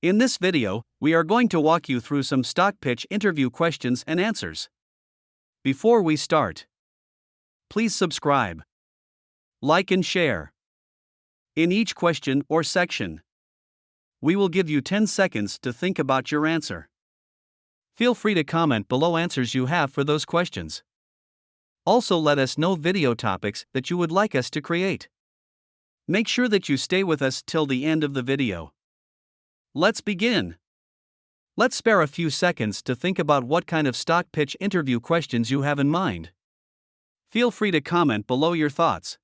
In this video, we are going to walk you through some stock pitch interview questions and answers. Before we start, please subscribe, like and share. In each question or section, we will give you 10 seconds to think about your answer. Feel free to comment below answers you have for those questions. Also, let us know video topics that you would like us to create. Make sure that you stay with us till the end of the video. Let's begin. Let's spare a few seconds to think about what kind of stock pitch interview questions you have in mind. Feel free to comment below your thoughts.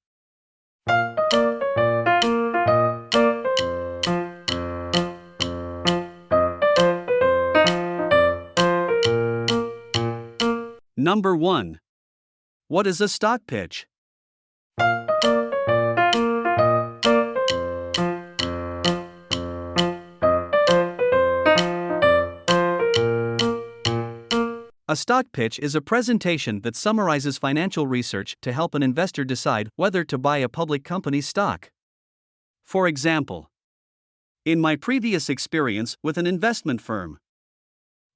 Number 1. What is a stock pitch? A stock pitch is a presentation that summarizes financial research to help an investor decide whether to buy a public company's stock. For example, in my previous experience with an investment firm,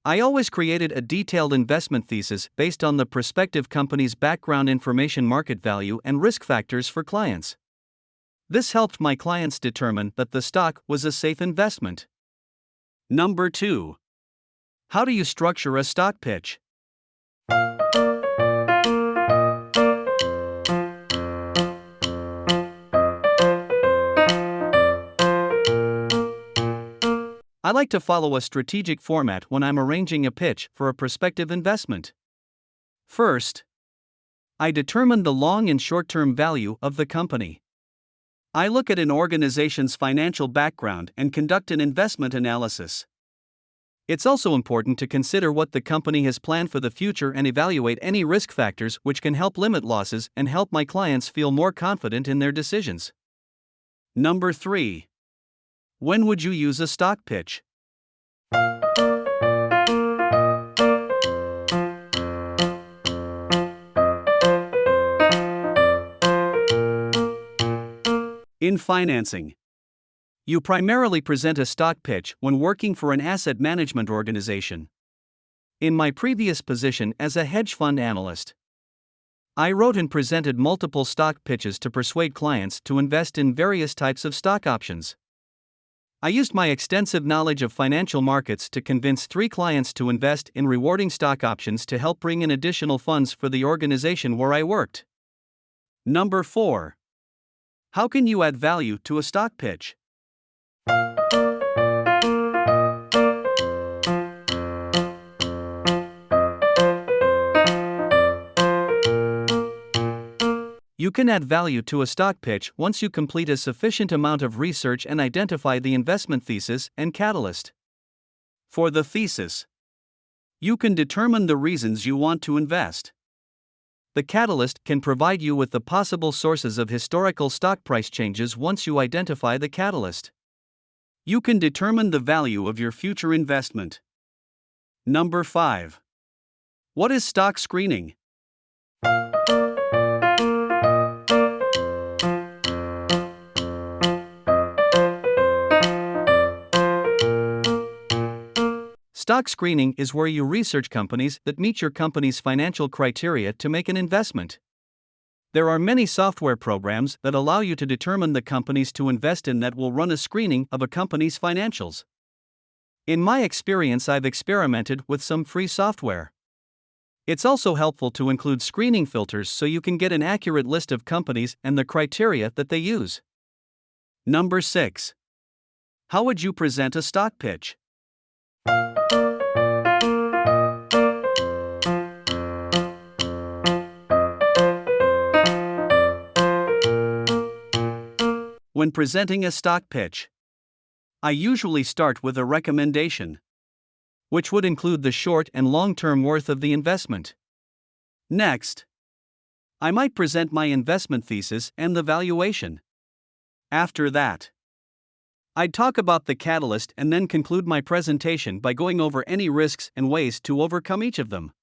I always created a detailed investment thesis based on the prospective company's background information, market value, and risk factors for clients. This helped my clients determine that the stock was a safe investment. Number 2. How do you structure a stock pitch? I like to follow a strategic format when I'm arranging a pitch for a prospective investment. First, I determine the long and short-term value of the company. I look at an organization's financial background and conduct an investment analysis. It's also important to consider what the company has planned for the future and evaluate any risk factors which can help limit losses and help my clients feel more confident in their decisions. Number 3. When would you use a stock pitch? In financing, you primarily present a stock pitch when working for an asset management organization. In my previous position as a hedge fund analyst, I wrote and presented multiple stock pitches to persuade clients to invest in various types of stock options. I used my extensive knowledge of financial markets to convince 3 clients to invest in rewarding stock options to help bring in additional funds for the organization where I worked. Number 4. How can you add value to a stock pitch? You can add value to a stock pitch once you complete a sufficient amount of research and identify the investment thesis and catalyst. For the thesis, you can determine the reasons you want to invest. The catalyst can provide you with the possible sources of historical stock price changes once you identify the catalyst. You can determine the value of your future investment. Number 5. What is stock screening? Stock screening is where you research companies that meet your company's financial criteria to make an investment. There are many software programs that allow you to determine the companies to invest in that will run a screening of a company's financials. In my experience, I've experimented with some free software. It's also helpful to include screening filters so you can get an accurate list of companies and the criteria that they use. Number 6. How would you present a stock pitch? When presenting a stock pitch, I usually start with a recommendation, which would include the short and long-term worth of the investment. Next, I might present my investment thesis and the valuation. After that, I'd talk about the catalyst and then conclude my presentation by going over any risks and ways to overcome each of them.